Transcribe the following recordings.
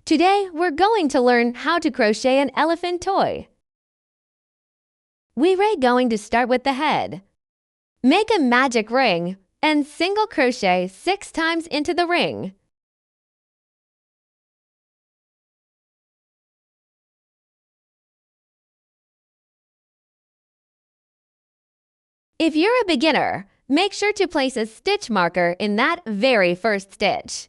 Today, we're going to learn how to crochet an elephant toy. We're going to start with the head. Make a magic ring and single crochet 6 times into the ring. If you're a beginner, make sure to place a stitch marker in that very first stitch.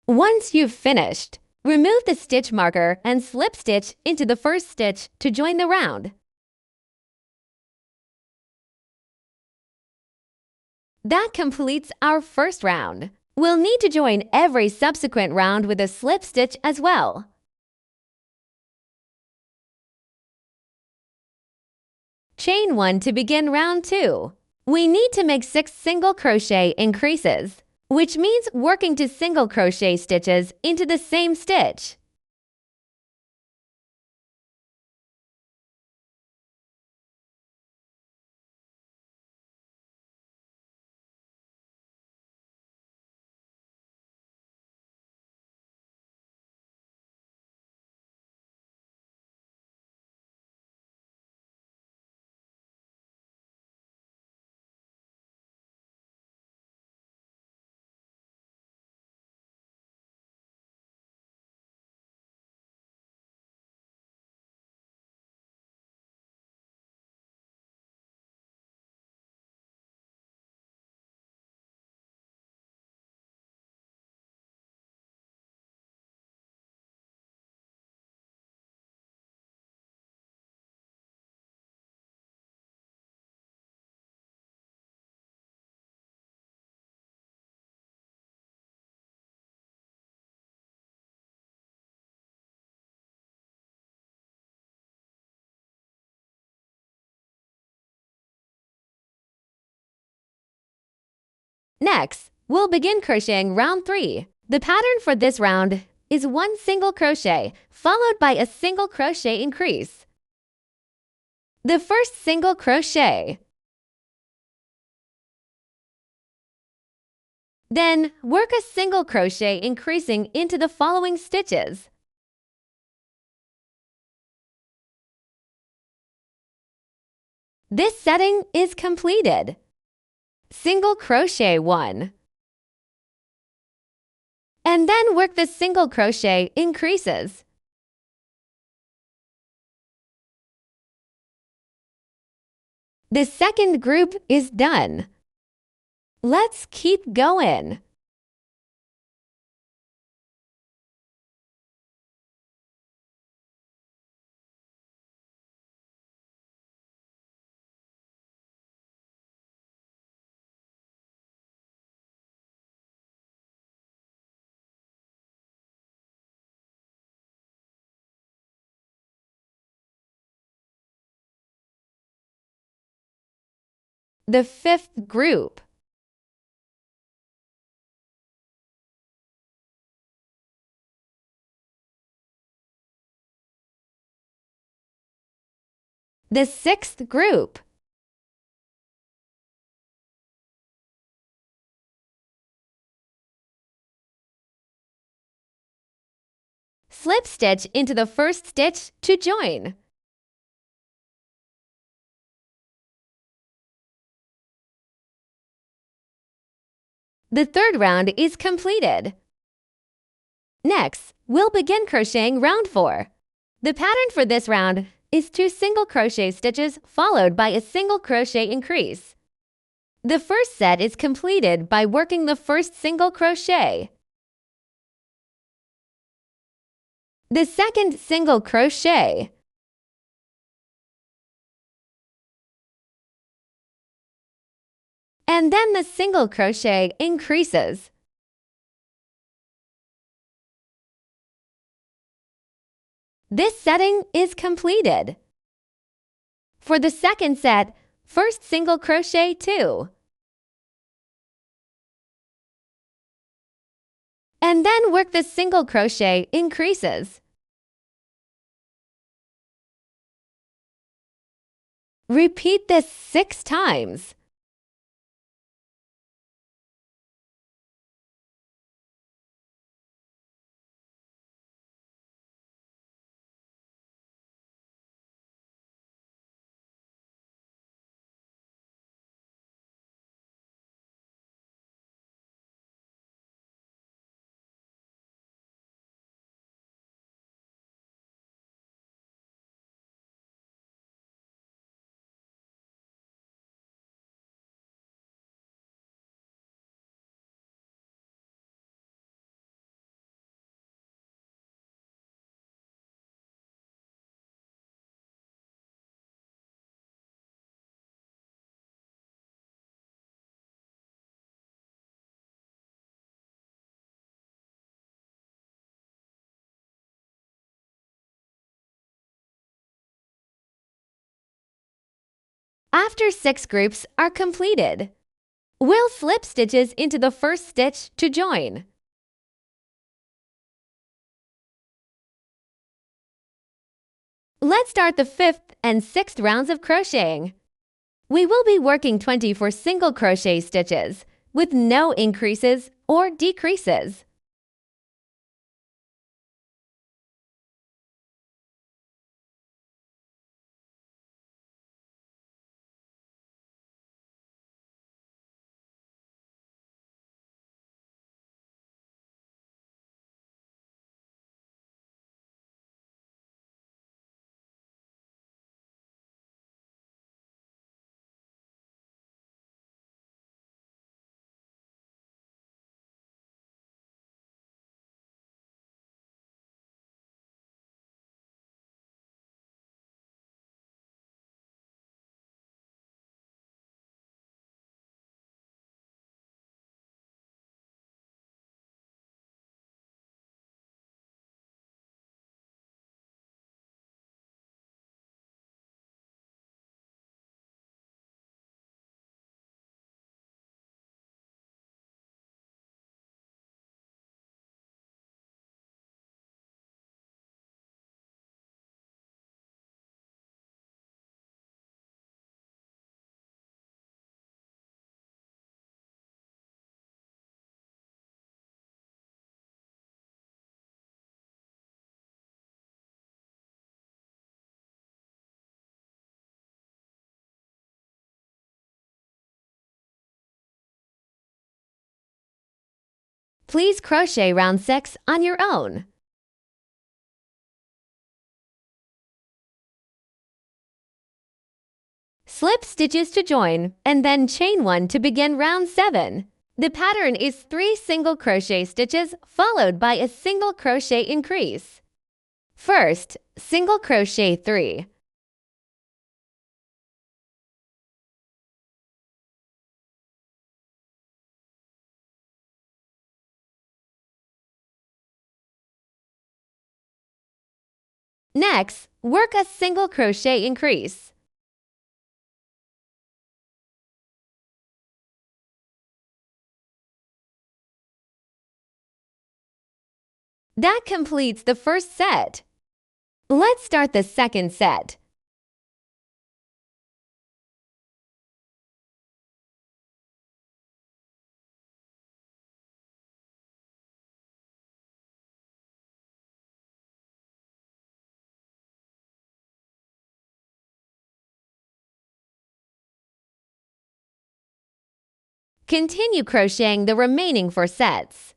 Once you've finished, remove the stitch marker and slip stitch into the first stitch to join the round. That completes our first round. We'll need to join every subsequent round with a slip stitch as well. Chain 1 to begin round 2. We need to make 6 single crochet increases, which means working to single crochet stitches into the same stitch. Next, we'll begin crocheting round 3. The pattern for this round is 1 single crochet followed by a single crochet increase. The first single crochet. Then, work a single crochet increasing into the following stitches. This setting is completed. Single crochet 1. And then work the single crochet increases. The second group is done. Let's keep going. The fifth group. The sixth group. Slip stitch into the first stitch to join. The third round is completed. Next, we'll begin crocheting round 4. The pattern for this round is 2 single crochet stitches followed by a single crochet increase. The first set is completed by working the first single crochet. The second single crochet. And then the single crochet increases. This setting is completed. For the second set, first single crochet 2. and then work the single crochet increases. Repeat this 6 times. After 6 groups are completed, we'll slip stitches into the first stitch to join. Let's start the 5th and 6th rounds of crocheting. We will be working 20 for single crochet stitches with no increases or decreases. Please crochet round 6 on your own. Slip stitches to join and then chain 1 to begin round 7. The pattern is 3 single crochet stitches followed by a single crochet increase. First, single crochet 3. Next, work a single crochet increase. That completes the first set. Let's start the second set. Continue crocheting the remaining 4 sets.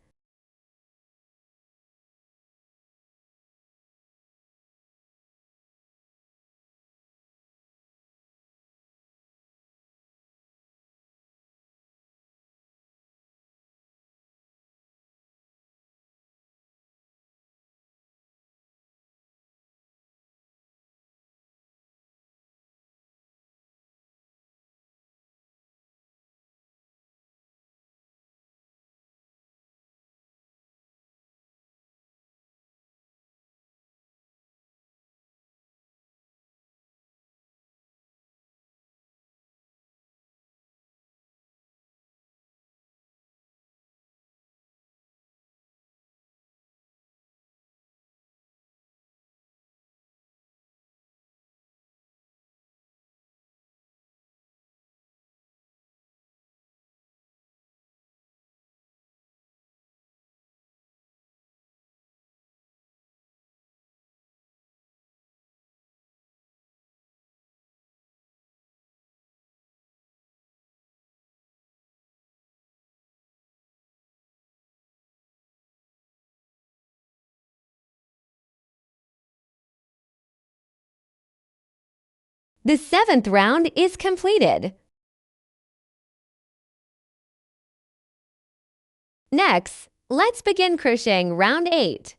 The 7th round is completed. Next, let's begin crocheting round 8.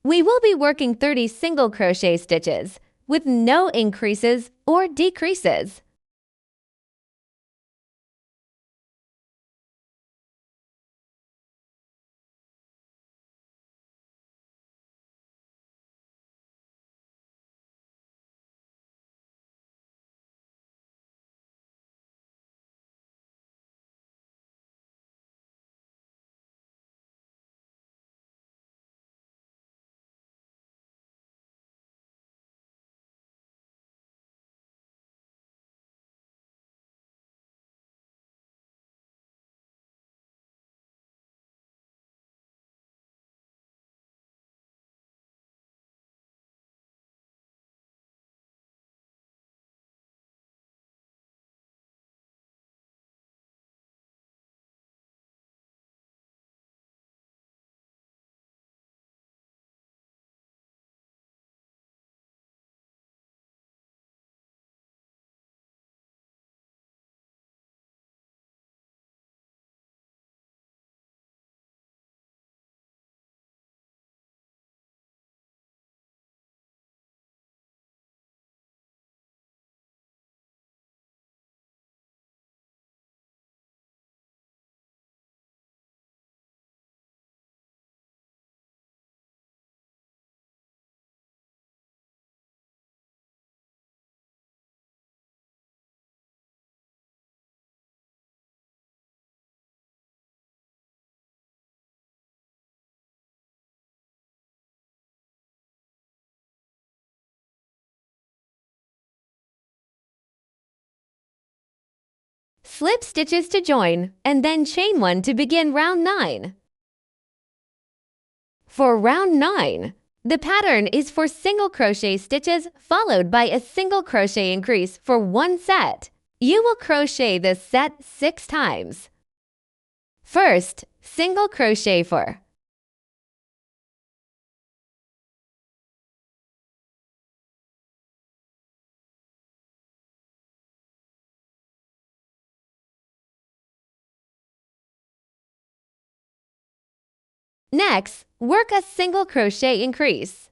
We will be working 30 single crochet stitches with no increases or decreases. Slip stitches to join, and then chain 1 to begin round 9. For round 9, the pattern is for single crochet stitches followed by a single crochet increase for 1 set. You will crochet this set 6 times. First, single crochet 4. Next, work a single crochet increase.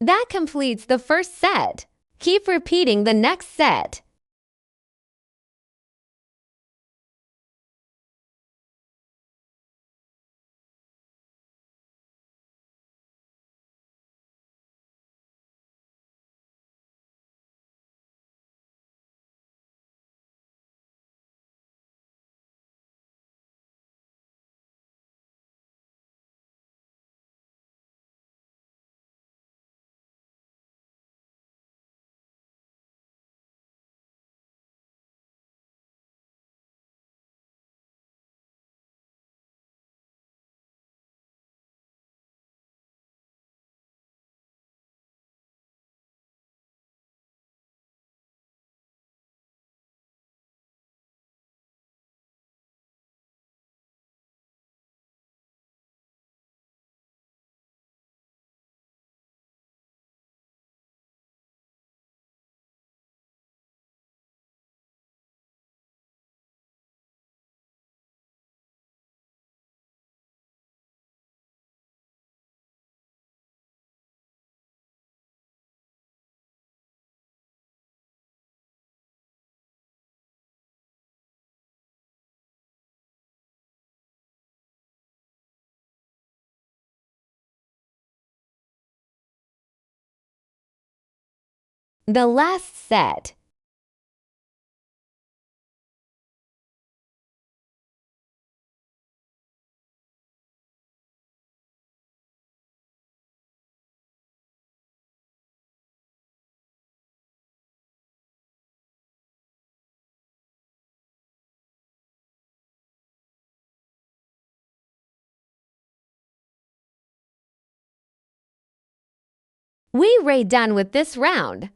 That completes the first set. Keep repeating the next set. The last set. We're done with this round.